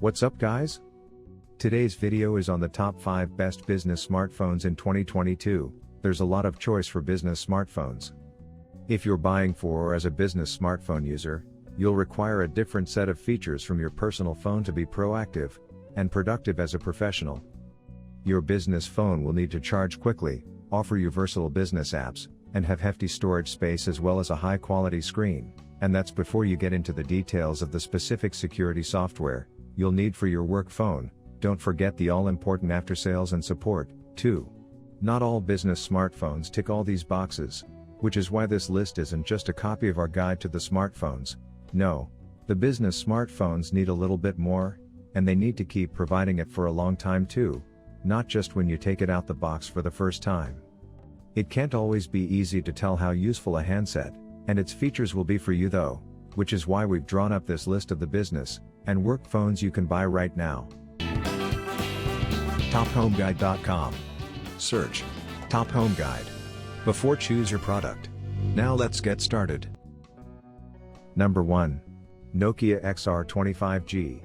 What's up guys? Today's video is on the top 5 best business smartphones in 2022. There's a lot of choice for business smartphones. If you're buying for or as a business smartphone user, you'll require a different set of features from your personal phone to be proactive and productive as a professional. Your business phone will need to charge quickly, offer you versatile business apps, and have hefty storage space as well as a high-quality screen, and that's before you get into the details of the specific security software you'll need for your work phone. Don't forget the all-important after-sales and support, too. Not all business smartphones tick all these boxes, which is why this list isn't just a copy of our guide to the smartphones. No, the business smartphones need a little bit more, and they need to keep providing it for a long time too, not just when you take it out the box for the first time. It can't always be easy to tell how useful a handset and its features will be for you though, which is why we've drawn up this list of the business and work phones you can buy right now. TopHomeGuide.com. Search Top Home Guide before choose your product. Now let's get started. Number 1. Nokia XR25G.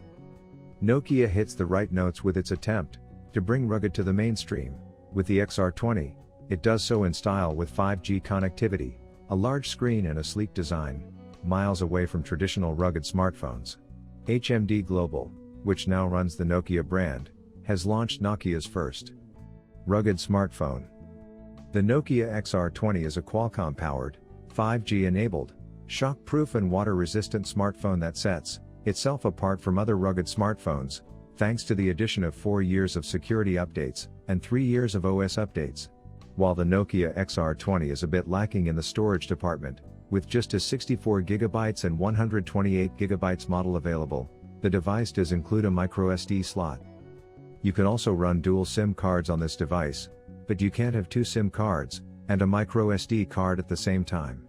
Nokia hits the right notes with its attempt to bring rugged to the mainstream. With the XR20, it does so in style with 5G connectivity, a large screen and a sleek design, miles away from traditional rugged smartphones. HMD Global, which now runs the Nokia brand, has launched Nokia's first rugged smartphone. The Nokia XR20 is a Qualcomm-powered, 5G-enabled, shock-proof and water-resistant smartphone that sets itself apart from other rugged smartphones, thanks to the addition of 4 years of security updates and 3 years of OS updates. While the Nokia XR20 is a bit lacking in the storage department, with just a 64GB and 128GB model available, the device does include a microSD slot. You can also run dual SIM cards on this device, but you can't have 2 SIM cards and a microSD card at the same time.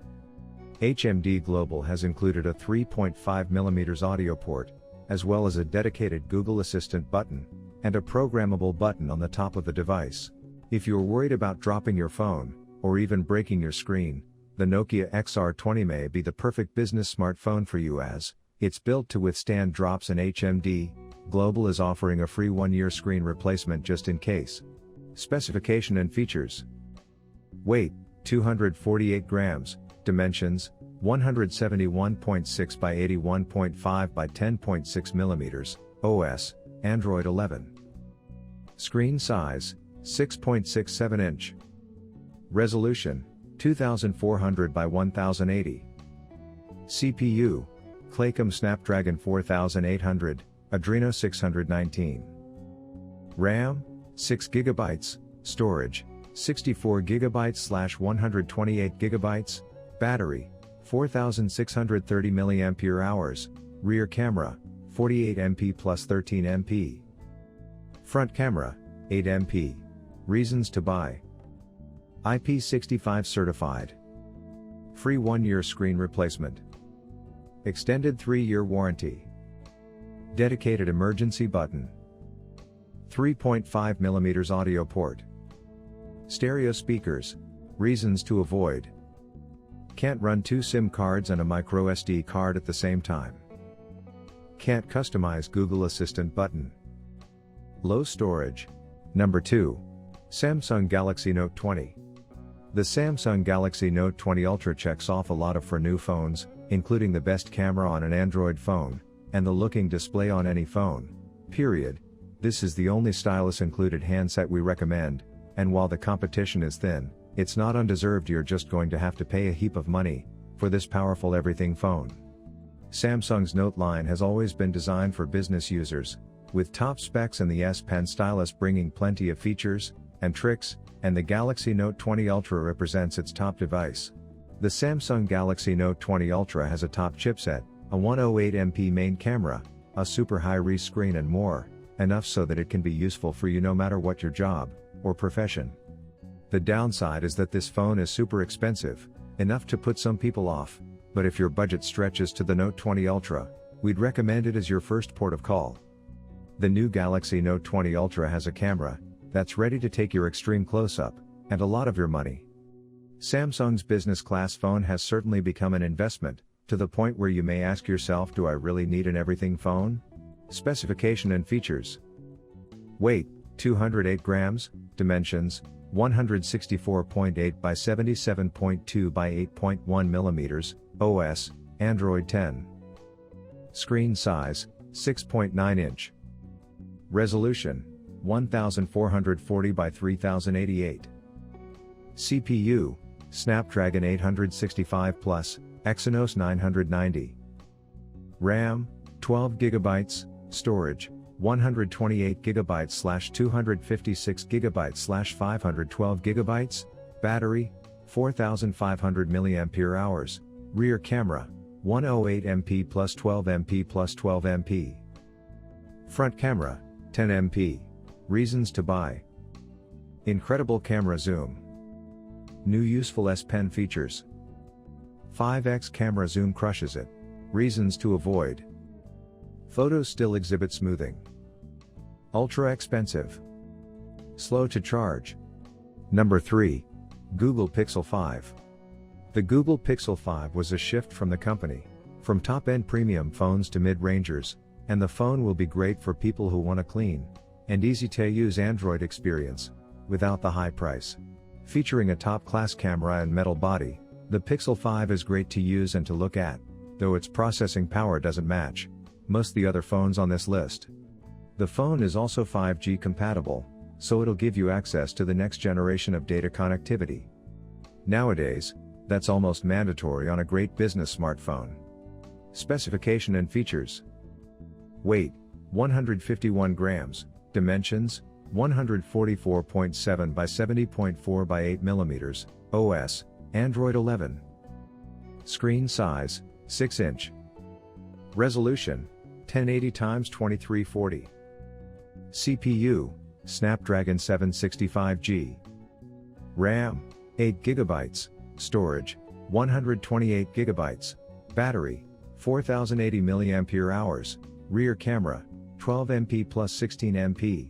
HMD Global has included a 3.5mm audio port, as well as a dedicated Google Assistant button, and a programmable button on the top of the device. If you're worried about dropping your phone, or even breaking your screen, the Nokia XR20 may be the perfect business smartphone for you as it's built to withstand drops, and HMD Global is offering a free 1-year screen replacement just in case. Specification and features. Weight, 248 grams. Dimensions, 171.6 by 81.5 by 10.6 millimeters. OS, Android 11. Screen size, 6.67 inch. Resolution, 2400 by 1080. CPU, Qualcomm Snapdragon 4800, Adreno 619. RAM, 6GB. Storage, 64GB/128GB. Battery, 4630 mAh. Rear camera, 48MP plus 13MP. Front camera, 8MP. Reasons to buy. IP65 certified. Free 1-year screen replacement. Extended 3-year warranty. Dedicated emergency button. 3.5mm audio port. Stereo speakers. Reasons to avoid. Can't run 2 SIM cards and a microSD card at the same time. Can't customize Google Assistant button. Low storage. Number 2. Samsung Galaxy Note 20. The Samsung Galaxy Note 20 Ultra checks off a lot for new phones, including the best camera on an Android phone, and the looking display on any phone. Period. This is the only stylus included handset we recommend, and while the competition is thin, it's not undeserved. You're just going to have to pay a heap of money for this powerful everything phone. Samsung's Note line has always been designed for business users, with top specs and the S Pen stylus bringing plenty of features and tricks, and the Galaxy Note 20 Ultra represents its top device. The Samsung Galaxy Note 20 Ultra has a top chipset, a 108MP main camera, a super high-res screen and more, enough so that it can be useful for you no matter what your job or profession. The downside is that this phone is super expensive, enough to put some people off, but if your budget stretches to the Note 20 Ultra, we'd recommend it as your first port of call. The new Galaxy Note 20 Ultra has a camera that's ready to take your extreme close-up, and a lot of your money. Samsung's business class phone has certainly become an investment, to the point where you may ask yourself, do I really need an everything phone? Specification and features. Weight, 208 grams, dimensions, 164.8 by 77.2 by 8.1 millimeters, OS, Android 10. Screen size, 6.9 inch. Resolution, 1440 by 3088. CPU, Snapdragon 865 Plus, Exynos 990. RAM, 12 GB, storage, 128 GB / 256 GB / 512 GB, battery, 4500 mAh, rear camera, 108 MP plus 12 MP plus 12 MP. Front camera, 10 MP. Reasons to buy. Incredible camera zoom. New useful S Pen features. 5x camera zoom crushes it. Reasons to avoid. Photos still exhibit smoothing. Ultra expensive. Slow to charge. Number 3. Google Pixel 5. The Google Pixel 5 was a shift from the company, from top-end premium phones to mid-rangers, and the phone will be great for people who want a clean and easy-to-use Android experience, without the high price. Featuring a top-class camera and metal body, the Pixel 5 is great to use and to look at, though its processing power doesn't match most the other phones on this list. The phone is also 5G compatible, so it'll give you access to the next generation of data connectivity. Nowadays, that's almost mandatory on a great business smartphone. Specification and features. Weight, 151 grams, dimensions, 144.7 by 70.4 by 8 millimeters, OS, Android 11. Screen size, 6 inch. Resolution, 1080 x 2340. CPU, Snapdragon 765G. RAM, 8 GB, storage, 128 GB, battery, 4080 mAh, rear camera, 12 MP plus 16 MP.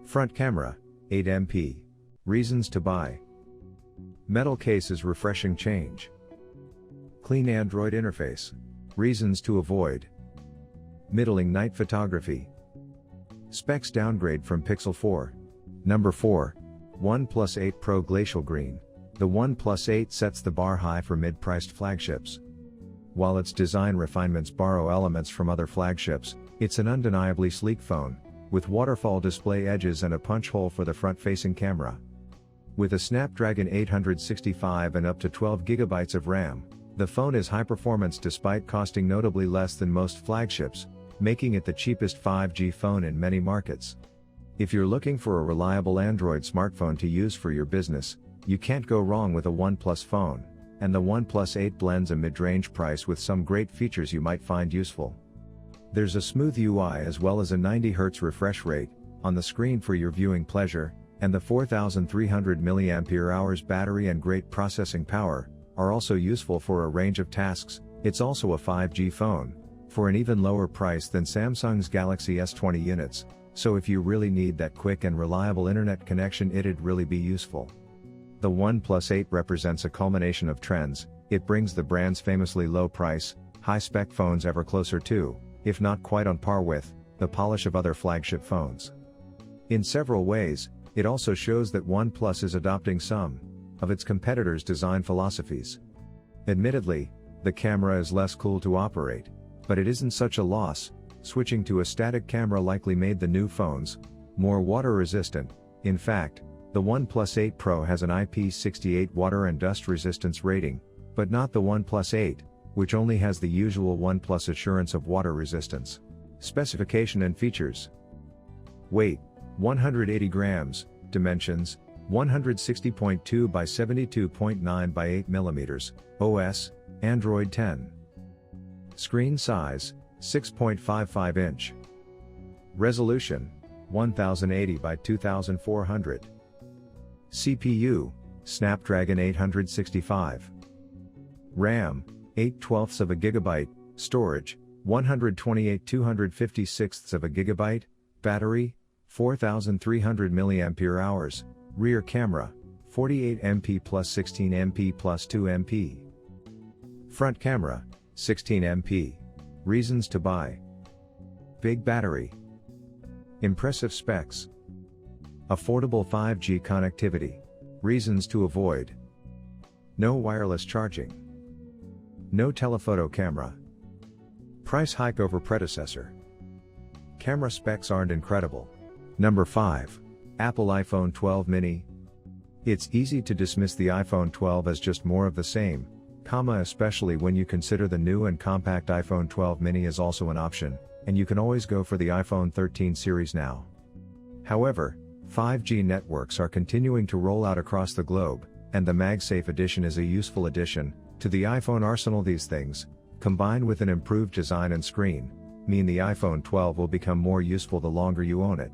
Front camera, 8 MP. Reasons to buy. Metal case is refreshing change. Clean Android interface. Reasons to avoid. Middling night photography. Specs downgrade from Pixel 4. Number 4. OnePlus 8 Pro Glacial Green. The OnePlus 8 sets the bar high for mid-priced flagships. While its design refinements borrow elements from other flagships, it's an undeniably sleek phone, with waterfall display edges and a punch hole for the front-facing camera. With a Snapdragon 865 and up to 12 GB of RAM, the phone is high performance despite costing notably less than most flagships, making it the cheapest 5G phone in many markets. If you're looking for a reliable Android smartphone to use for your business, you can't go wrong with a OnePlus phone, and the OnePlus 8 blends a mid-range price with some great features you might find useful. There's a smooth UI as well as a 90 Hz refresh rate on the screen for your viewing pleasure, and the 4300 mAh battery and great processing power are also useful for a range of tasks. It's also a 5G phone, for an even lower price than Samsung's Galaxy S20 units, so if you really need that quick and reliable internet connection, it'd really be useful. The OnePlus 8 represents a culmination of trends. It brings the brand's famously low price, high-spec phones ever closer to, if not quite on par with, the polish of other flagship phones. In several ways, it also shows that OnePlus is adopting some of its competitors' design philosophies. Admittedly, the camera is less cool to operate, but it isn't such a loss. Switching to a static camera likely made the new phones more water resistant. In fact, the OnePlus 8 Pro has an IP68 water and dust resistance rating, but not the OnePlus 8, which only has the usual OnePlus assurance of water resistance. Specification and features. Weight, 180 grams, dimensions, 160.2 by 72.9 by 8 millimeters, OS, Android 10. Screen size, 6.55 inch. Resolution, 1080 by 2400. CPU, Snapdragon 865. RAM, 8/12 of a gigabyte, storage, 128 256 of a gigabyte, battery, 4300 mAh, rear camera, 48 MP plus 16 MP plus 2 MP. Front camera, 16 MP. Reasons to buy. Big battery. Impressive specs. Affordable 5G connectivity. Reasons to avoid. No wireless charging. No telephoto camera. Price hike over predecessor. Camera specs aren't incredible. Number 5. Apple iPhone 12 mini. It's easy to dismiss the iPhone 12 as just more of the same, especially when you consider the new and compact iPhone 12 mini is also an option, and you can always go for the iPhone 13 series now. However, 5G networks are continuing to roll out across the globe, and the MagSafe edition is a useful addition to the iPhone arsenal. These things, combined with an improved design and screen, mean the iPhone 12 will become more useful the longer you own it.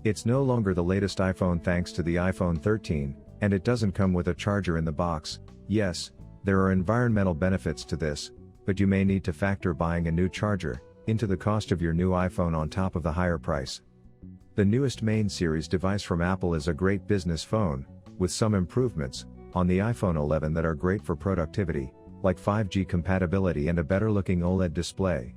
It's no longer the latest iPhone thanks to the iPhone 13, and it doesn't come with a charger in the box. Yes, there are environmental benefits to this, but you may need to factor buying a new charger into the cost of your new iPhone on top of the higher price. The newest main series device from Apple is a great business phone, with some improvements on the iPhone 11 that are great for productivity, like 5G compatibility and a better looking OLED display.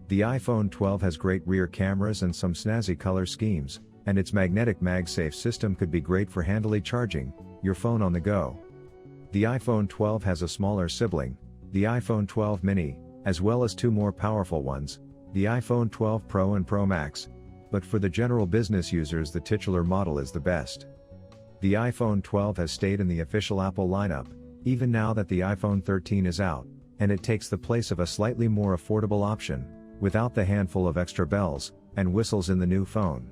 The iPhone 12 has great rear cameras and some snazzy color schemes, and its magnetic MagSafe system could be great for handily charging your phone on the go. The iPhone 12 has a smaller sibling, the iPhone 12 mini, as well as two more powerful ones, the iPhone 12 Pro and Pro Max, but for the general business users the titular model is the best. The iPhone 12 has stayed in the official Apple lineup, even now that the iPhone 13 is out, and it takes the place of a slightly more affordable option, without the handful of extra bells and whistles in the new phone.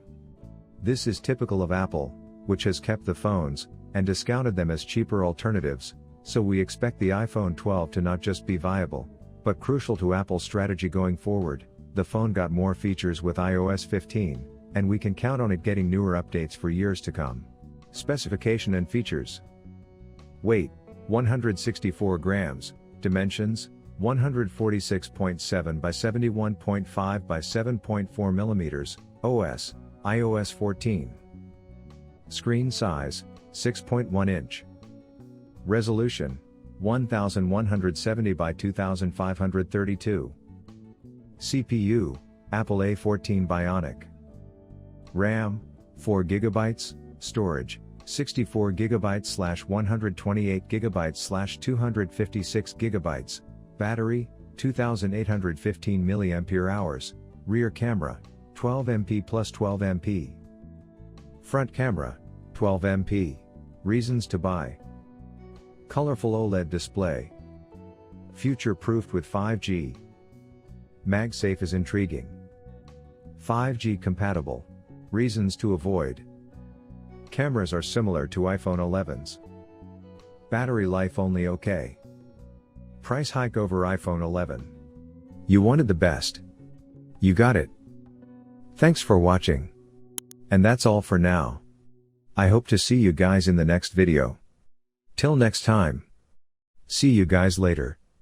This is typical of Apple, which has kept the phones and discounted them as cheaper alternatives, so we expect the iPhone 12 to not just be viable, but crucial to Apple's strategy going forward. The phone got more features with iOS 15, and we can count on it getting newer updates for years to come. Specification and features. Weight, 164 grams, dimensions, 146.7 by 71.5 by 7.4 millimeters, OS, iOS 14. Screen size, 6.1 inch. Resolution, 1170 by 2532. CPU, Apple A14 Bionic. RAM, 4 GB, storage, 64 GB / 128 GB / 256 GB, battery, 2815 mAh, rear camera, 12 MP plus 12 MP. Front camera, 12 MP. Reasons to buy. Colorful OLED display. Future-proofed with 5G. MagSafe is intriguing. 5G compatible. Reasons to avoid. Cameras are similar to iPhone 11's. Battery life only okay. Price hike over iPhone 11. You wanted the best. You got it. Thanks for watching. And that's all for now. I hope to see you guys in the next video. Till next time. See you guys later.